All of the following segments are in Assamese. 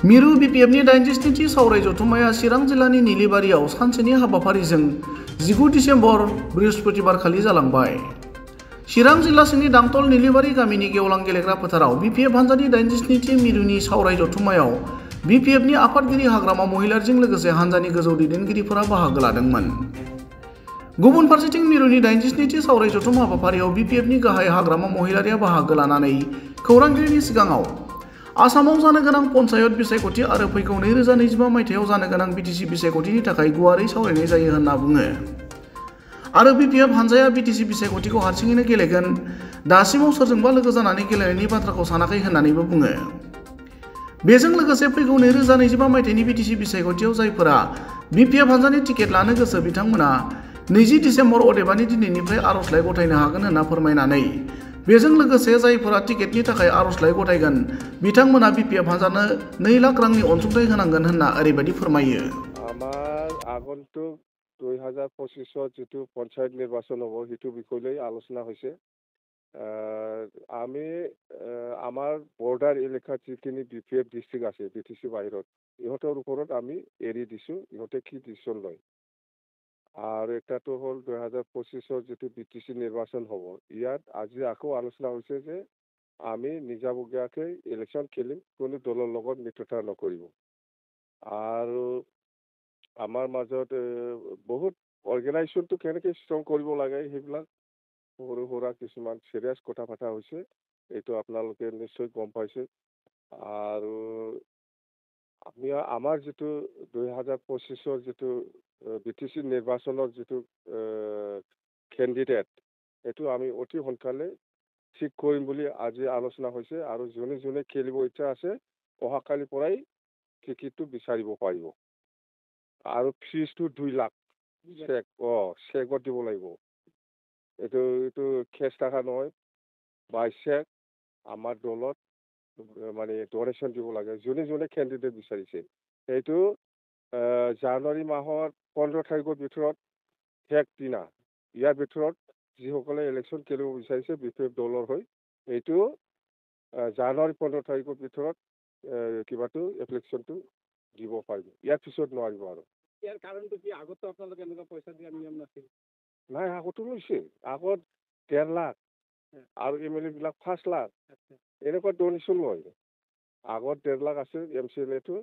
मिरु बिपिएफनि 87थि सावराय जथुम्माया चिरां जिल्लानि निलिबारियाव सानसेनि हाबाफारिजों 19 डिसेम्बर बृहस्पतिबारखालि जालांबाय। चिरां जिल्ला सिंनि दांतल निलिबारि गामिनि गेवलां गेलेग्रा फोथाराव बिपिएफ हान्जानि 87थि मिरुनि सावराय जथुम्मायाव बिपिएफनि आफादगिरि हाग्रामा महिलारिजों लोगोसे हान्जानि गोजौ दैदेनगिरिफोरा बाहागो लादोंमोन। गुबुन फारसेथिं मिरुनि 87थि सावराय जथुम हाबाफारियाव बिपिएफनि गाहाय हाग्रामा महिलारिया बाहागो लानानै खौरांगिरिनि सिगाङाव आसामाव जानो गोनां पन्चायत बिसायख'थि आरो फैगौ 2025 मायथाइयाव जानो गोनां बिटिसि बिसायख'थिनि थाखाय गुवारै सावरायनाय जायो होनना बुङो। आरो बिपिएफ हान्जाया बिटिसि बिसायख'थिखौ हारसिङैनो गेलेगोन, दासिमाव सोरजोंबा लोगो जानानै गेलेनायनि बाथ्राखौ सानाखै होननानैबो बुङो। बेजों लोगोसे फैगौ 2025 मायथाइनि बिटिसि बिसायख'थियाव जायफोरा बिपिएफ हान्जानि टिकेट लानो गोसो बिथांमोना 20 डिसेम्बर अदेबानि दिनैनिफ्राय आर'जलाइ गथायनो हागोन होनना फोरमायनानै बेजों लोगोसे जायफोरा टिकेटनि थाखाय आर'जलाइ गथायगोन बिथांमोना बिपिएफ हान्जानो 2 लाख रांनि अनसुंथाइ होनांगोन होनना ओरैबायदि फोरमायो। আমার আগন্তুক 2025 যেটো পঞ্চায়েত নির্বাচন হব সেইটো বিষয় আলোচনা হয়েছে। আমি আমার বর্ডার এলাকার যিখিনি বিপিএফ ডিস্ট্রিক্ট আছে বিটিসি বাহিৰত ইহঁতৰ ওপৰত আমি এৰি দিছোঁ, ইহঁতে কি ডিসিশন লয়। আর এটাতো হল 2025 যেটো বিটিসি নির্বাচন হব, ইয়াত আজি আকৌ আলোচনা হৈছে যে আমি নিজাববীয়াকৈ ইলেকশন খেলিম, কোনো দলৰ লগত মিত্ৰতা নকৰিব। আৰু আমাৰ মাজত বহুত অৰ্গেনাইজেশ্যনটো কেনেকৈ ষ্ট্ৰং কৰিব লাগে সেইবিলাক সৰু সুৰা কিছুমান চিৰিয়াছ কথা পতা হৈছে, এইটো আপোনালোকে নিশ্চয় গম পাইছে। আৰু আমি আমাৰ যিটো 2025 যিটো বিটিসি নিৰ্বাচনৰ যিটো কেণ্ডিডেট এইটো আমি অতি সোনকালে ঠিক কৰিম বুলি আজি আলোচনা হৈছে। আৰু যোনে যোনে খেলিব ইচ্ছা আছে অহাকালিৰ পৰাই টিকেটটো বিচাৰিব পাৰিব। আৰু ফিজটো 2 লাখ চেকত দিব লাগিব। এইটো কেছ টাকা নহয়, বাই চেক আমাৰ দলত মানে ডনেশ্যন দিব লাগে যোনে যোনে কেণ্ডিডেট বিচাৰিছে। এইটো জানুৱাৰী মাহৰ 15 তাৰিখৰ ভিতৰত শেষ দিনা, ইয়াৰ ভিতৰত যিসকলে ইলেকশ্যন খেলিব বিচাৰিছে বিপিএফ দলৰ হৈ এইটো জানুৱাৰী 15 তাৰিখৰ ভিতৰত কিবাটো এপ্লিকেশ্যনটো দিব পাৰিব, ইয়াৰ পিছত নোৱাৰিব। আৰু ইয়াৰ কাৰণটো কি? আগতো আপোনালোকে এনেকুৱা পইচা দিয়া নিয়ম নাছিল? নাই, আগতো লৈছে। আগত 1.5 লাখ আৰু এমএলএ বিলাক 5 লাখ এনেকুৱা ডনেশ্যন লয়। আগত 1.5 লাখ আছিল এমচিএলএটো,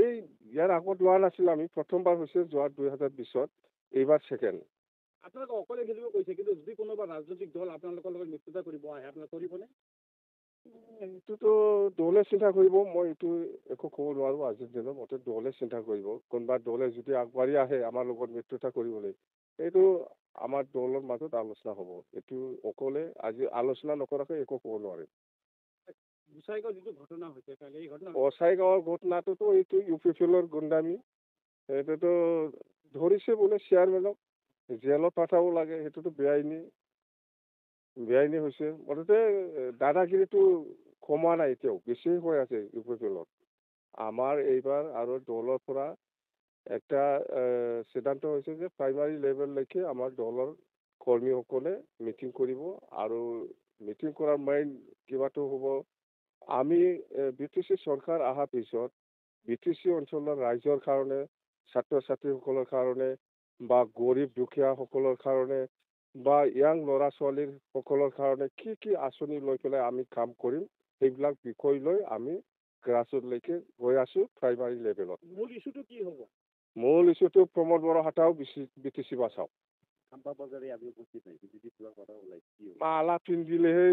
এই ইয়াৰ আগত লোৱা নাছিল। আমি প্ৰথমবাৰ হৈছে যোৱা 2020, এইবাৰ ছেকেণ্ড। আপোনালোকে অকলে খেলিব কৈছে, কিন্তু যদি কোনোবা ৰাজনৈতিক দল আপোনালোকৰ লগত মিত্ৰতা কৰিব আহে আপোনালোকে কৰিবনে? এইটোতো দলে চিন্তা কৰিব, মই এইটো একো ক'ব নোৱাৰোঁ। আজিৰ দিনত মতে দলে চিন্তা কৰিব। কোনোবা দলে যদি আগবাঢ়ি আহে আমাৰ লগত মিত্ৰতা কৰিবলৈ, এইটো আমাৰ দলৰ মাজত আলোচনা হ'ব। এইটো অকলে আজি আলোচনা নকৰাকৈ একো ক'ব নোৱাৰে। গোসাইগাঁও যিটো ঘটনা হৈছে গোসাইগাঁৱৰ ঘটনাটোতো এইটো ইউপিএফএলৰ গুণ্ডামি, এইটোতো ধৰিছে বোলে চেয়াৰমেনক জেলত পঠাব লাগে, সেইটোতো বেআইনী হৈছে। মুঠতে দাদাগিৰিটো কমা নাই, এতিয়াও বেছি হৈ আছে ইউপিএফএলত। আমাৰ এইবাৰ আৰু দলৰ পৰা একটা সিদ্ধান্ত হৈছে যে প্ৰাইমাৰী লেভেললৈকে আমাৰ দলৰ কৰ্মীসকলে মিটিং কৰিব। আৰু মিটিং কৰাৰ মেইন কিবাটো হ'ব, আমি বিটিসি চৰকাৰ অহাৰ পিছত বিটিসি অঞ্চলৰ ৰাইজৰ কাৰণে, ছাত্ৰ ছাত্ৰীসকলৰ কাৰণে বা গৰীব দুখীয়াসকলৰ কাৰণে বা ইয়াং ল'ৰা ছোৱালীৰ সকলৰ কাৰণে কি কি আঁচনি লৈ পেলাই আমি কাম কৰিম, সেইবিলাক বিষয় লৈ আমি গ্ৰাছৰুটলৈকে গৈ আছোঁ। প্ৰাইমাৰী লেভেলত মূল ইছ্যুটো কি হ'ব? মূল ইছ্যুটো প্ৰমোদ বড়ো হটাও, বিটিসি বাঁচাও। মালা পিন্ধিলেহে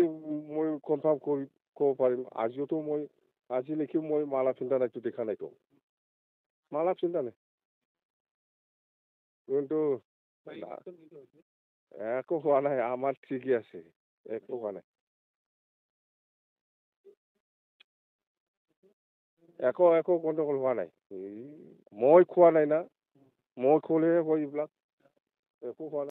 মই কনফাৰ্ম কৰি ক'ব পাৰিম। আজিওতো আজিলৈকে মই মালা পিন্ধা নাইতো, দেখা নাইতো। মালা পিন্ধা নাই, কিন্তু একো হোৱা নাই, আমাৰ ঠিকেই আছে, একো হোৱা নাই। একো গণ্ডগোল হোৱা নাই। মই খোৱা নাই না, মই খোৱালেহে হয় এইবিলাক, একো হোৱা নাই।